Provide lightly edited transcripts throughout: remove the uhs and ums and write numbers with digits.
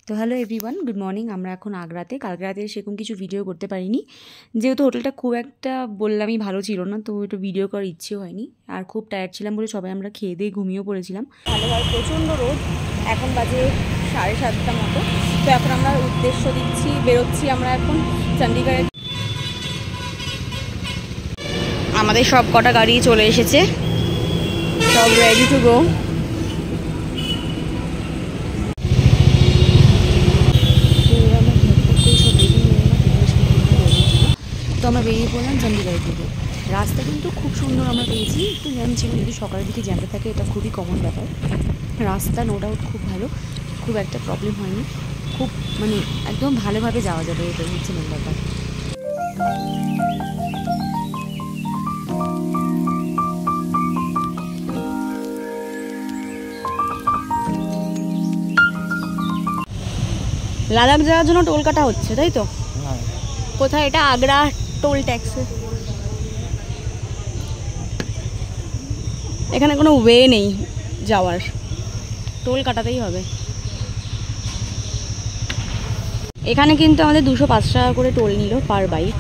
তো hello everyone, good morning. আমরা এখন আগ্রাতে। কালকে রাতে সেরকম কিছু ভিডিও করতে পারিনি, যেহেতু হোটেলটা খুব একটা বললামই ভালো ছিল না, তো একটু ভিডিও করার ইচ্ছে হয়নি। আর খুব টায়ার্ড ছিলাম বলে সবাই আমরা খেয়ে দিয়ে ঘুমিয়েও পড়েছিলাম। ভালোভাবে প্রচণ্ড রোদ, এখন বাজে 7:30 মতো। তো এখন আমরা উদ্দেশ্য বেরোচ্ছি আমরা এখন চণ্ডীগড়ে। আমাদের সব কটা গাড়ি চলে এসেছে, সব রেডি টু গো। তো আমরা বেরিয়ে পড়লাম চণ্ডীগড় থেকে। রাস্তা কিন্তু খুব সুন্দর আমরা পেয়েছি, একটু জ্যাম ছিল, যদি সকালের দিকে জ্যামটা থাকে এটা খুবই কমন ব্যাপার। রাস্তা নো ডাউট খুব ভালো, খুব একটা প্রবলেম হয়নি, খুব মানে একদম ভালোভাবে যাওয়া যাবে, এটাই হচ্ছে মেন ব্যাপার। লাদাখ যাওয়ার জন্য টোল কাটা হচ্ছে, তাই তো? কোথায় এটা? Agra toll tax. এখানে কোনো ওয়ে নেই যাওয়ার, টোল কাটাতেই হবে। এখানে কিন্তু আমাদের 205 টাকা করে টোল নিল পার বাইক।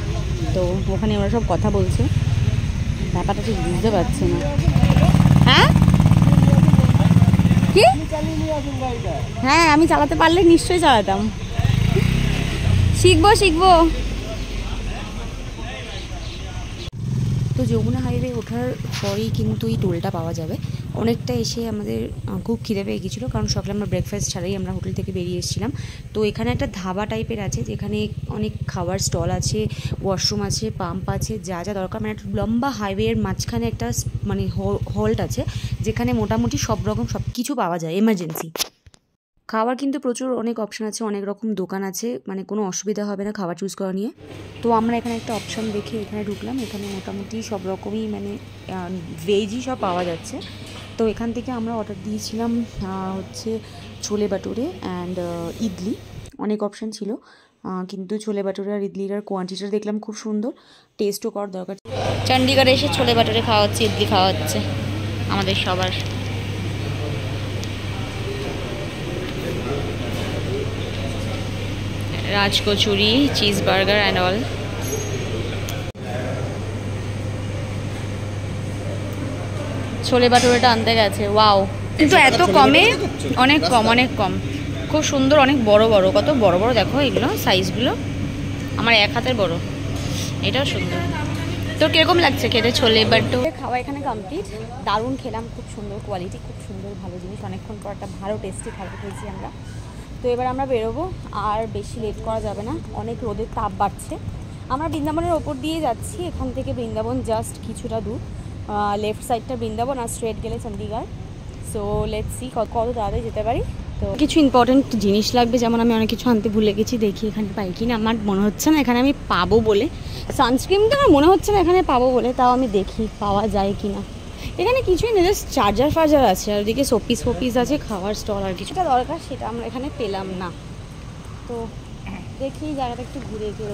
তো ওখানে ওরা সব কথা বলছে, ব্যাপারটা ঠিক বুঝতে পারছি না। হ্যাঁ কি? হ্যাঁ, আমি চালাতে পারলে নিশ্চয়ই চালাতাম, শিখবো। তো যমুনা হাইওয়ে ওঠার পরেই কিন্তু এই টোলটা পাওয়া যাবে। অনেকটা এসে আমাদের খুব খিদে পেয়ে গেছিলো, কারণ সকালে আমরা ব্রেকফাস্ট ছাড়াই আমরা হোটেল থেকে বেরিয়ে এসেছিলাম। তো এখানে একটা ধাবা টাইপের আছে, যেখানে অনেক খাবার স্টল আছে, ওয়াশরুম আছে, পাম্প আছে, যা যা দরকার। মানে একটা লম্বা হাইওয়ের মাঝখানে একটা মানে হল্ট আছে, যেখানে মোটামুটি সব রকম সব কিছু পাওয়া যায় এমার্জেন্সি। খাবার কিন্তু প্রচুর অনেক অপশান আছে, অনেক রকম দোকান আছে, মানে কোনো অসুবিধা হবে না খাবার চুজ করা নিয়ে। তো আমরা এখানে একটা অপশান দেখে এখানে ঢুকলাম। এখানে মোটামুটি সব রকমই মানে ভেজই সব পাওয়া যাচ্ছে। তো এখান থেকে আমরা অর্ডার দিয়েছিলাম হচ্ছে ছোলে বাটুরে অ্যান্ড ইডলি। অনেক অপশান ছিল, কিন্তু ছোলে বাটুরে আর ইডলিটার কোয়ান্টিটিটা দেখলাম খুব সুন্দর, টেস্টও করার দরকার। চণ্ডীগড়ে এসে ছোলে বাটুরে খাওয়া হচ্ছে, ইডলি খাওয়া হচ্ছে আমাদের সবার। Raj kachori, cheese burger and all. ছোলে বাটুরেটা আনতে গেছে, ওয়াও, কিন্তু এত কমে, অনেক কম, খুব সুন্দর, অনেক বড় বড়, কত বড় বড় দেখো এগুলো সাইজগুলো, আমার এক হাতের বড়। এটাও সুন্দর। তো কিরকম লাগছে খেতে ছোলে বাটুরে? খাওয়া এখানে কমপ্লিট, দারুণ খেলাম, খুব সুন্দর কোয়ালিটি, খুব সুন্দর ভালো জিনিস। অনেকক্ষণ পর একটা ভালো টেস্টি খাবার খেয়েছি আমরা। তো এবার আমরা বেরোবো, আর বেশি লেট করা যাবে না, অনেক রোদের তাপ বাড়ছে। আমরা বৃন্দাবনের ওপর দিয়ে যাচ্ছি, এখান থেকে বৃন্দাবন জাস্ট কিছুটা দূর, লেফট সাইডটা বৃন্দাবন, আর স্ট্রেট গেলে চণ্ডীগড়। সো লেটস সি কত তাড়াতাড়ি যেতে পারি। তো কিছু ইম্পর্টেন্ট জিনিস লাগবে, যেমন আমি অনেক কিছু আনতে ভুলে গেছি, দেখি এখানে পাই কি না। আমার মনে হচ্ছে না এখানে আমি পাবো বলে, সানস্ক্রিনটা আমার মনে হচ্ছে না এখানে পাবো বলে, তাও আমি দেখি পাওয়া যায় কি না। এখানে কিছুই নেই, জাস্ট চার্জার আছে, আর ওদিকে শোপিস আছে, খাওয়ার স্টল, আর কিছুটা দরকার সেটা আমরা এখানে পেলাম না। তো দেখি জায়গাটা একটু ঘুরে গিয়ে,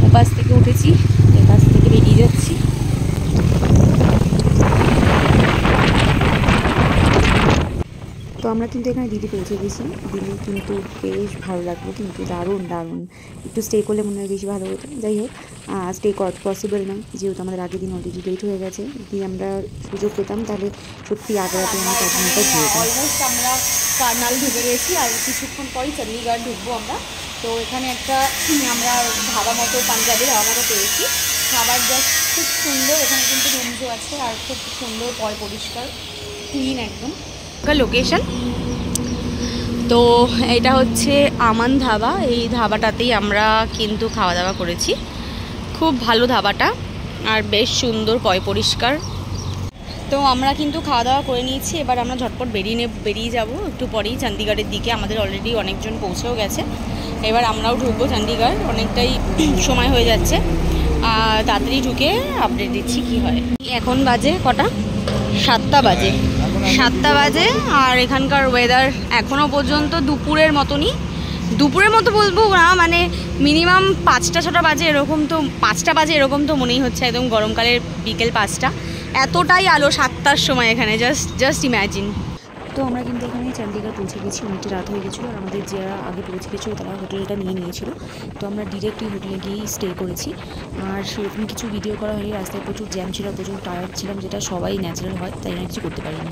ওপাশ থেকে উঠেছি, এপাশ থেকে বেরিয়ে যাচ্ছি। তো আমরা কিন্তু এখানে দিদি পৌঁছে গেছি। দিদি কিন্তু বেশ ভালো লাগলো, কিন্তু দারুণ একটু স্টে করলে মনে হয় বেশি ভালো হতো। যাই হোক, স্টে করা পসিবল নয়, যেহেতু আমাদের আগের দিন অলরেডি লেট হয়ে গেছে। যদি আমরা সুযোগ পেতাম তাহলে সত্যি আগ্রাতে আমরা তাজমহলটা ঘুরতাম। অলমোস্ট আমরা কারনাল ঢুকে গেছি, আর কিছুক্ষণ পরই চণ্ডীগড় ঢুকবো আমরা। তো এখানে একটা আমরা ধাবা মতো, পাঞ্জাবি ধাবা মতো পেয়েছি। খাবার জাস্ট খুব সুন্দর, এখানে কিন্তু রুমসও আছে, আর খুব সুন্দর পরিষ্কার ক্লিন একদম লোকেশন। তো এটা হচ্ছে আমান ধাবা, এই ধাবাটাতেই আমরা কিন্তু খাওয়া দাওয়া করেছি। খুব ভালো ধাবাটা, আর বেশ সুন্দর পরিষ্কার। তো আমরা কিন্তু খাওয়া দাওয়া করে নিয়েছি, এবার আমরা ঝটপট বেরিয়ে যাব একটু পরেই চণ্ডীগড়ের দিকে। আমাদের অলরেডি অনেকজন পৌঁছেও গেছে, এবার আমরাও ঢুকবো চণ্ডীগড়, অনেকটাই সময় হয়ে যাচ্ছে। তাড়াতাড়ি ঢুকে আপডেট দিচ্ছি কি হয়। এখন বাজে কটা? 7টা বাজে, আর এখানকার ওয়েদার এখনও পর্যন্ত দুপুরের মতনই। দুপুরের মতো বলবো না, মানে মিনিমাম 5টা-6টা বাজে এরকম, তো 5টা বাজে এরকম তো মনেই হচ্ছে, একদম গরমকালের বিকেল 5টা। এতটাই আলো 7টার সময় এখানে, জাস্ট ইম্যাজিন। তো আমরা কিন্তু এখানে চণ্ডীগড় পৌঁছে গেছি, অনেকটা রাত হয়ে গেছিলো। আর আমাদের যারা আগে পৌঁছে গেছিলো তারা হোটেলটা নিয়ে নিয়েছিল। তো আমরা ডিরেক্ট এই হোটেলে গিয়েই স্টে করেছি। আর সেরকম কিছু ভিডিও করা হয়নি, রাস্তায় প্রচুর জ্যাম ছিল, প্রচুর টায়ার্ড ছিলাম, যেটা সবাই ন্যাচারাল হয়, তাই আমি কিছু করতে পারিনি।